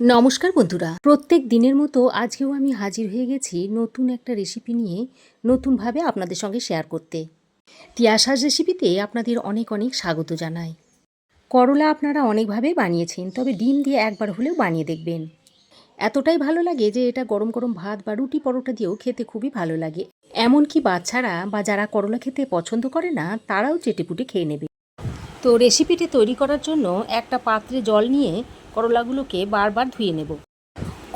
নমস্কার বন্ধুরা, প্রত্যেক দিনের মতো আজকেও আমি হাজির হয়ে গেছি নতুন একটা রেসিপি নিয়ে নতুনভাবে আপনাদের সঙ্গে শেয়ার করতে। তিয়াশাস রেসিপিতে আপনাদের অনেক অনেক স্বাগত জানাই। করলা আপনারা অনেকভাবে বানিয়েছেন, তবে ডিম দিয়ে একবার হলেও বানিয়ে দেখবেন। এতটাই ভালো লাগে যে এটা গরম গরম ভাত বা রুটি পরোটা দিয়েও খেতে খুবই ভালো লাগে। এমনকি বাচ্চারা বা যারা করলা খেতে পছন্দ করে না তারাও চেটেপুটে খেয়ে নেবে। তো রেসিপিটি তৈরি করার জন্য একটা পাত্রে জল নিয়ে করলাগুলোকে বারবার ধুয়ে নেব।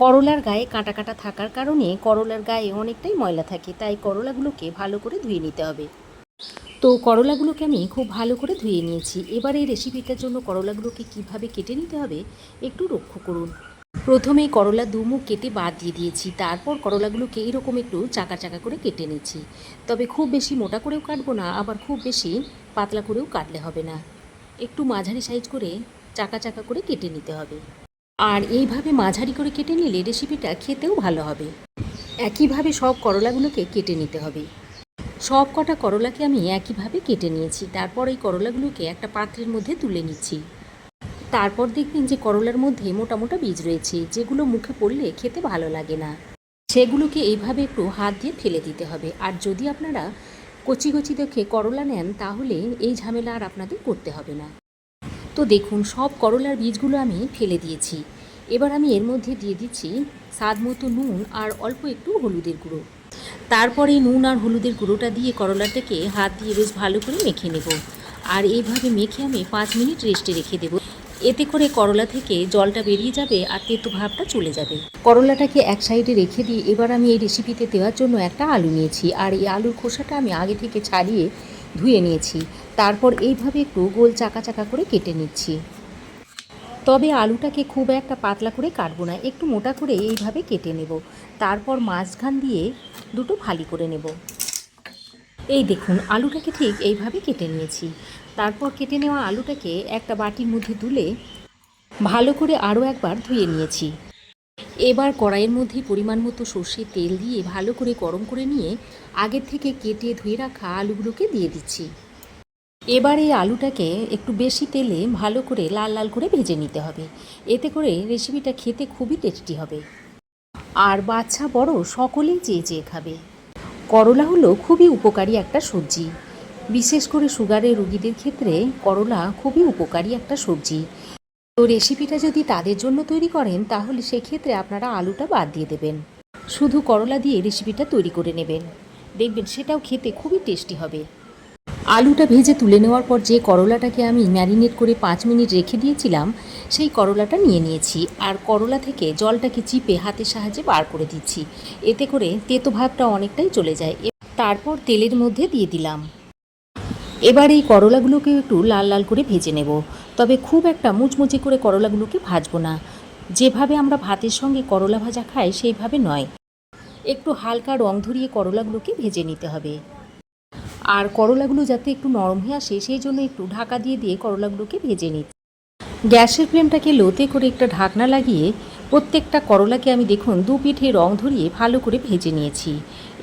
করলার গায়ে কাঁটা কাঁটা থাকার কারণে করলার গায়ে অনেকটাই ময়লা থাকে, তাই করলাগুলোকে ভালো করে ধুয়ে নিতে হবে। তো করলাগুলোকে আমি খুব ভালো করে ধুয়ে নিয়েছি। এবার এই রেসিপিটার জন্য করলাগুলোকে কিভাবে কেটে নিতে হবে একটু লক্ষ্য করুন। প্রথমেই করলা দুমুখ কেটে বাদ দিয়ে দিয়েছি, তারপর করলাগুলোকে এরকম একটু চাকা চাকা করে কেটে নিচ্ছি। তবে খুব বেশি মোটা করেও কাটবো না, আবার খুব বেশি পাতলা করেও কাটলে হবে না। একটু মাঝারি সাইজ করে চাকা চাকা করে কেটে নিতে হবে। আর এইভাবে মাঝারি করে কেটে নিলে রেসিপিটা খেতেও ভালো হবে। একইভাবে সব করলাগুলোকে কেটে নিতে হবে। সব কটা করলাকে আমি একইভাবে কেটে নিয়েছি। তারপর এই করলাগুলোকে একটা পাত্রের মধ্যে তুলে নিচ্ছি। তারপর দেখবেন যে করলার মধ্যে মোটা মোটা বীজ রয়েছে, যেগুলো মুখে পড়লে খেতে ভালো লাগে না। সেগুলোকে এইভাবে একটু হাত দিয়ে ফেলে দিতে হবে। আর যদি আপনারা কচি কচি দেখে করলা নেন তাহলে এই ঝামেলা আর আপনাদের করতে হবে না। তো দেখুন, সব করলার বীজগুলো আমি ফেলে দিয়েছি। এবার আমি এর মধ্যে দিয়ে দিচ্ছি স্বাদ মতো নুন আর অল্প একটু হলুদের গুঁড়ো। তারপরে নুন আর হলুদের গুঁড়োটা দিয়ে করলাটাকে হাত দিয়ে বেশ ভালো করে মেখে নেব। আর এইভাবে মেখে আমি 5 মিনিট রেস্টে রেখে দেব। এতে করে করলা থেকে জলটা বেরিয়ে যাবে আর তেতো ভাবটা চলে যাবে। করলাটাকে এক সাইডে রেখে দিয়ে এবার আমি এই রেসিপিতে দেওয়ার জন্য একটা আলু নিয়েছি। আর এই আলুর খোসাটা আমি আগে থেকে ছাড়িয়ে ধুয়ে নিয়েছি। তারপর এইভাবে একটু গোল চাকা চাকা করে কেটে নিচ্ছি। তবে আলুটাকে খুব একটা পাতলা করে কাটবো না, একটু মোটা করে এইভাবে কেটে নেব। তারপর মাঝখান দিয়ে দুটো ফালি করে নেব। এই দেখুন, আলুটাকে ঠিক এইভাবে কেটে নিয়েছি। তারপর কেটে নেওয়া আলুটাকে একটা বাটির মধ্যে তুলে ভালো করে আরও একবার ধুয়ে নিয়েছি। এবার কড়াইয়ের মধ্যে পরিমাণ মতো সর্ষের তেল দিয়ে ভালো করে গরম করে নিয়ে আগের থেকে কেটে ধুয়ে রাখা আলুগুলোকে দিয়ে দিচ্ছি। এবার এই আলুটাকে একটু বেশি তেলে ভালো করে লাল লাল করে ভেজে নিতে হবে। এতে করে রেসিপিটা খেতে খুবই টেস্টি হবে। আর বাচ্চা বড় সকলেই চেয়ে চেয়ে খাবে। করলা হলো খুবই উপকারী একটা সবজি। বিশেষ করে সুগারের রোগীদের ক্ষেত্রে করলা খুবই উপকারী একটা সবজি। তো রেসিপিটা যদি তাদের জন্য তৈরি করেন তাহলে সেক্ষেত্রে আপনারা আলুটা বাদ দিয়ে দেবেন। শুধু করলা দিয়ে রেসিপিটা তৈরি করে নেবেন, দেখবেন সেটাও খেতে খুবই টেস্টি হবে। আলুটা ভেজে তুলে নেওয়ার পর যে করলাটাকে আমি ম্যারিনেট করে 5 মিনিট রেখে দিয়েছিলাম সেই করলাটা নিয়ে নিয়েছি। আর করলা থেকে জলটাকে চিপে হাতের সাহায্যে বার করে দিচ্ছি। এতে করে তেতো ভাবটা অনেকটাই চলে যায়। তারপর তেলের মধ্যে দিয়ে দিলাম। এবার এই করলাগুলোকে একটু লাল লাল করে ভেজে নেব। তবে খুব একটা মুচমুচে করে করলাগুলোকে ভাজবো না। যেভাবে আমরা ভাতের সঙ্গে করলা ভাজা খাই সেইভাবে নয়, একটু হালকা রং ধরিয়ে করলাগুলোকে ভেজে নিতে হবে। আর করলাগুলো যাতে একটু নরম হয়ে আসে সেই জন্য একটু ঢাকা দিয়ে দিয়ে করলাগুলোকে ভেজে নিচ্ছি। গ্যাসের ফ্লেমটাকে লোতে করে একটা ঢাকনা লাগিয়ে প্রত্যেকটা করলাকে আমি দেখুন 2 পিঠে রং ধরিয়ে ভালো করে ভেজে নিয়েছি।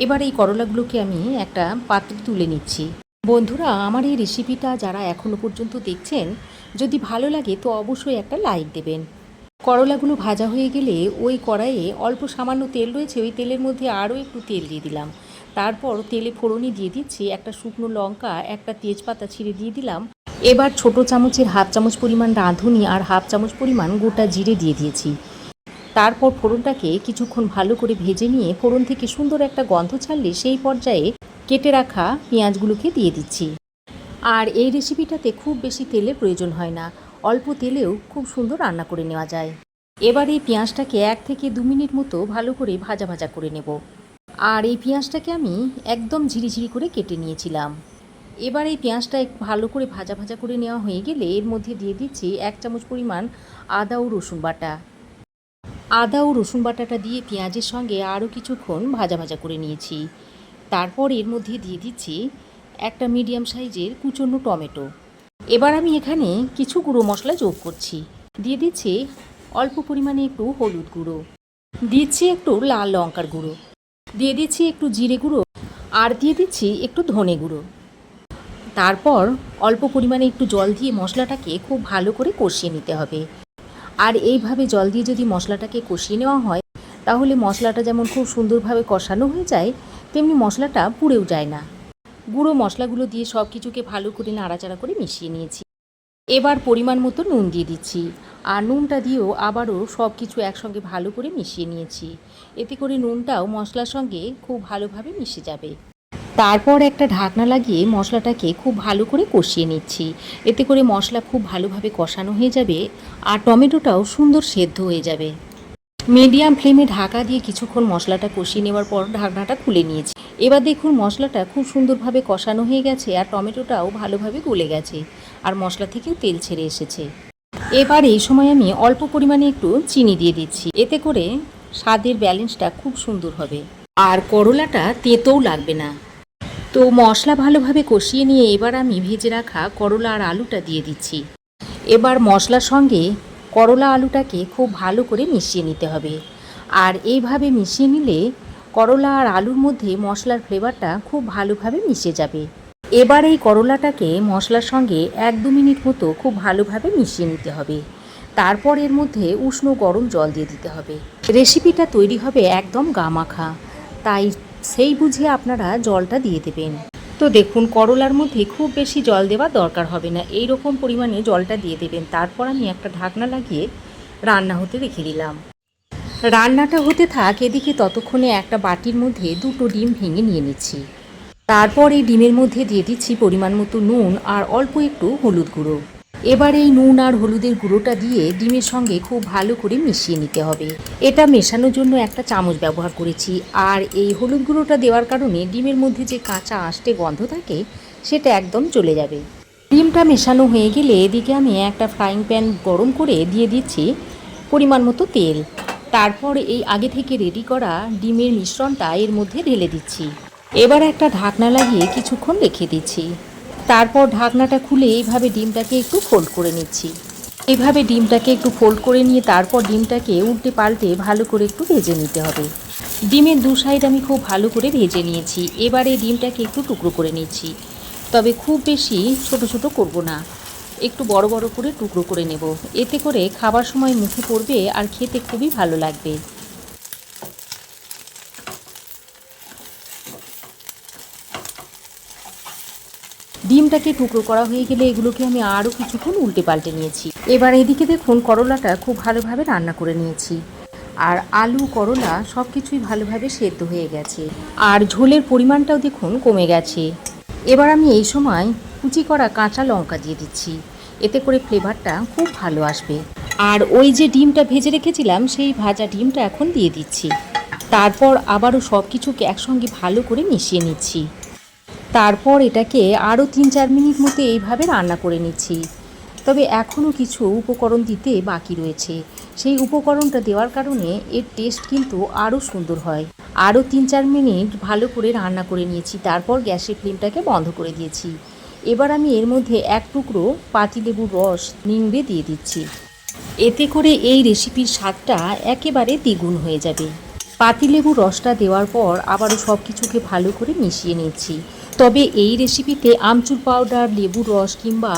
এবার এই করলাগুলোকে আমি একটা পাত্রে তুলে নিচ্ছি। বন্ধুরা, আমার এই রেসিপিটা যারা এখনও পর্যন্ত দেখছেন, যদি ভালো লাগে তো অবশ্যই একটা লাইক দেবেন। করলাগুলো ভাজা হয়ে গেলে ওই কড়াইয়ে অল্প সামান্য তেল রয়েছে, ওই তেলের মধ্যে আরও একটু তেল দিয়ে দিলাম। তারপর তেলে ফোড়নে দিয়ে দিচ্ছি একটা শুকনো লঙ্কা, একটা তেজপাতা ছিঁড়ে দিয়ে দিলাম। এবার ছোট চামচের হাফ চামচ পরিমাণ রাঁধুনি আর হাফ চামচ পরিমাণ গোটা জিরে দিয়ে দিয়েছি। তারপর ফোড়নটাকে কিছুক্ষণ ভালো করে ভেজে নিয়ে ফোড়ন থেকে সুন্দর একটা গন্ধ ছাড়লে সেই পর্যায়ে কেটে রাখা পেঁয়াজগুলোকে দিয়ে দিচ্ছি। আর এই রেসিপিটাতে খুব বেশি তেলের প্রয়োজন হয় না, অল্প তেলেও খুব সুন্দর রান্না করে নেওয়া যায়। এবার এই পেঁয়াজটাকে 1 থেকে 2 মিনিট মতো ভালো করে ভাজা ভাজা করে নেব। আর এই পেঁয়াজটাকে আমি একদম ঝিরিঝিরি করে কেটে নিয়েছিলাম। এবার এই পেঁয়াজটা একটু ভালো করে ভাজা ভাজা করে নেওয়া হয়ে গেলে এর মধ্যে দিয়ে দিচ্ছি 1 চামচ পরিমাণ আদা ও রসুন বাটা। আদা ও রসুন বাটাটা দিয়ে পেঁয়াজের সঙ্গে আরও কিছুক্ষণ ভাজা ভাজা করে নিয়েছি। তারপর এর মধ্যে দিয়ে দিচ্ছি একটা মিডিয়াম সাইজের কুচনো টমেটো। এবার আমি এখানে কিছু গুঁড়ো মশলা যোগ করছি। দিয়ে দিচ্ছি অল্প পরিমাণে একটু হলুদ গুঁড়ো, দিচ্ছি একটু লাল লঙ্কার গুঁড়ো, দিয়ে দিচ্ছি একটু জিরে গুঁড়ো, আর দিয়ে দিচ্ছি একটু ধনে গুঁড়ো। তারপর অল্প পরিমাণে একটু জল দিয়ে মশলাটাকে খুব ভালো করে কষিয়ে নিতে হবে। আর এইভাবে জল দিয়ে যদি মশলাটাকে কষিয়ে নেওয়া হয় তাহলে মশলাটা যেমন খুব সুন্দরভাবে কষানো হয়ে যায়, তেমনি মশলাটা পুড়েও যায় না। গুঁড়ো মশলাগুলো দিয়ে সব কিছুকে ভালো করে নাড়াচাড়া করে মিশিয়ে নিয়েছি। এবার পরিমাণ মতো নুন দিয়ে দিচ্ছি, আর নুনটা দিয়েও আবারও সব কিছু একসঙ্গে ভালো করে মিশিয়ে নিয়েছি। এতে করে নুনটাও মশলার সঙ্গে খুব ভালোভাবে মিশে যাবে। তারপর একটা ঢাকনা লাগিয়ে মশলাটাকে খুব ভালো করে কষিয়ে নিচ্ছি। এতে করে মশলা খুব ভালোভাবে কষানো হয়ে যাবে আর টমেটোটাও সুন্দর সেদ্ধ হয়ে যাবে। মিডিয়াম ফ্লেমে ঢাকা দিয়ে কিছুক্ষণ মশলাটা কষিয়ে নেওয়ার পর ঢাকনাটা খুলে নিয়েছি। এবার দেখুন মশলাটা খুব সুন্দরভাবে কষানো হয়ে গেছে আর টমেটোটাও ভালোভাবে গলে গেছে আর মশলা থেকেও তেল ছেড়ে এসেছে। এবার এই সময় আমি অল্প পরিমাণে একটু চিনি দিয়ে দিচ্ছি, এতে করে স্বাদের ব্যালেন্সটা খুব সুন্দর হবে আর করলাটা তেঁতোও লাগবে না। তো মশলা ভালোভাবে কষিয়ে নিয়ে এবার আমি ভেজে রাখা করলা আর আলুটা দিয়ে দিচ্ছি। এবার মশলার সঙ্গে করলা আলুটাকে খুব ভালো করে মিশিয়ে নিতে হবে। আর এইভাবে মিশিয়ে নিলে করলা আর আলুর মধ্যে মশলার ফ্লেভারটা খুব ভালোভাবে মিশে যাবে। এবার এই করলাটাকে মশলার সঙ্গে 1-2 মিনিট মতো খুব ভালোভাবে মিশিয়ে নিতে হবে। তারপর এর মধ্যে উষ্ণ গরম জল দিয়ে দিতে হবে। রেসিপিটা তৈরি হবে একদম গামাখা, তাই সেই বুঝে আপনারা জলটা দিয়ে দেবেন। তো দেখুন করলার মধ্যে খুব বেশি জল দেওয়ার দরকার হবে না, এই রকম পরিমাণে জলটা দিয়ে দেবেন। তারপর আমি একটা ঢাকনা লাগিয়ে রান্না হতে রেখে দিলাম। রান্নাটা হতে থাক, এদিকে ততক্ষণে একটা বাটির মধ্যে 2টো ডিম ভেঙে নিয়ে নিচ্ছি। তারপর এই ডিমের মধ্যে দিয়ে দিচ্ছি পরিমাণ মতো নুন আর অল্প একটু হলুদ গুঁড়ো। এবার এই নুন আর হলুদের গুঁড়োটা দিয়ে ডিমের সঙ্গে খুব ভালো করে মিশিয়ে নিতে হবে। এটা মেশানোর জন্য একটা চামচ ব্যবহার করেছি, আর এই হলুদ গুঁড়োটা দেওয়ার কারণে ডিমের মধ্যে যে কাঁচা আঁশটে গন্ধ থাকে সেটা একদম চলে যাবে। ডিমটা মেশানো হয়ে গেলে এদিকে আমি একটা ফ্রাইং প্যান গরম করে দিয়ে দিচ্ছি পরিমাণ মতো তেল। তারপর এই আগে থেকে রেডি করা ডিমের মিশ্রণটা এর মধ্যে ঢেলে দিচ্ছি। এবার একটা ঢাকনা লাগিয়ে কিছুক্ষণ রেখে দিচ্ছি। তারপর ঢাকনাটা খুলে এইভাবে ডিমটাকে একটু ফোল্ড করে নিচ্ছি। এইভাবে ডিমটাকে একটু ফোল্ড করে নিয়ে তারপর ডিমটাকে উল্টে পাল্টে ভালো করে একটু ভেজে নিতে হবে। ডিমের 2 সাইড আমি খুব ভালো করে ভেজে নিয়েছি। এবারে ডিমটাকে একটু টুকরো করে নিচ্ছি, তবে খুব বেশি ছোট ছোট করব না, একটু বড় বড় করে টুকরো করে নেব। এতে করে খাবার সময় মুখে পড়বে আর খেতে খুবই ভালো লাগবে। ডিমটাকে টুকরো করা হয়ে গেলে এগুলোকে আমি আরও কিছুক্ষণ উল্টে পাল্টে নিয়েছি। এবার এদিকে দেখুন করলাটা খুব ভালোভাবে রান্না করে নিয়েছি, আর আলু করলা সব কিছুই ভালোভাবে সেদ্ধ হয়ে গেছে, আর ঝোলের পরিমাণটাও দেখুন কমে গেছে। এবার আমি এই সময় কুচি করা কাঁচা লঙ্কা দিয়ে দিচ্ছি, এতে করে ফ্লেভারটা খুব ভালো আসবে। আর ওই যে ডিমটা ভেজে রেখেছিলাম সেই ভাজা ডিমটা এখন দিয়ে দিচ্ছি। তারপর আবারও সব কিছুকে একসঙ্গে ভালো করে মিশিয়ে নিচ্ছি। তারপর এটাকে আরও 3-4 মিনিট মতো এইভাবে রান্না করে নিচ্ছি। তবে এখনও কিছু উপকরণ দিতে বাকি রয়েছে, সেই উপকরণটা দেওয়ার কারণে এর টেস্ট কিন্তু আরও সুন্দর হয়। আরও 3-4 মিনিট ভালো করে রান্না করে নিয়েছি, তারপর গ্যাসের ফ্লেমটাকে বন্ধ করে দিয়েছি। এবার আমি এর মধ্যে 1 টুকরো পাতিলেবুর রস নিংড়ে দিয়ে দিচ্ছি। এতে করে এই রেসিপির স্বাদটা একেবারে দ্বিগুণ হয়ে যাবে। পাতিলেবুর রসটা দেওয়ার পর আবারও সব কিছুকে ভালো করে মিশিয়ে নিচ্ছি। তবে এই রেসিপিতে আমচুর পাউডার, লেবুর রস কিংবা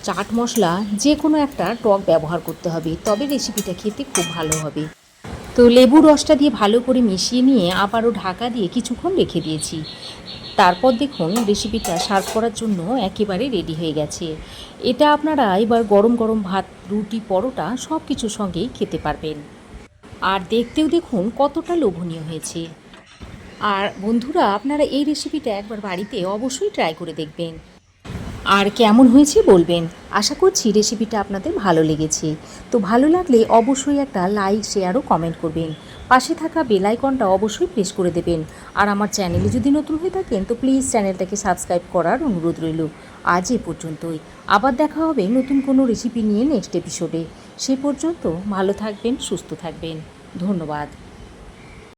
চাট মশলা যে কোনো একটা টক ব্যবহার করতে হবে, তবে রেসিপিটা খেতে খুব ভালো হবে। তো লেবুর রসটা দিয়ে ভালো করে মিশিয়ে নিয়ে আবারও ঢাকা দিয়ে কিছুক্ষণ রেখে দিয়েছি। তারপর দেখুন রেসিপিটা সার্ভ করার জন্য একেবারে রেডি হয়ে গেছে। এটা আপনারা এবার গরম গরম ভাত, রুটি, পরোটা সব কিছুর সঙ্গেই খেতে পারবেন। আর দেখতেও দেখুন কতটা লোভনীয় হয়েছে। আর বন্ধুরা, আপনারা এই রেসিপিটা একবার বাড়িতে অবশ্যই ট্রাই করে দেখবেন, আর কেমন হয়েছে বলবেন। আশা করছি রেসিপিটা আপনাদের ভালো লেগেছে। তো ভালো লাগলে অবশ্যই একটা লাইক, শেয়ার ও কমেন্ট করবেন। পাশে থাকা বেল আইকনটা অবশ্যই প্রেস করে দেবেন। আর আমার চ্যানেলে যদি নতুন হয়ে থাকেন তো প্লিজ চ্যানেলটাকে সাবস্ক্রাইব করার অনুরোধ রইল। আজ এ পর্যন্তই। আবার দেখা হবে নতুন কোনো রেসিপি নিয়ে নেক্সট এপিসোডে। সে পর্যন্ত ভালো থাকবেন, সুস্থ থাকবেন। ধন্যবাদ।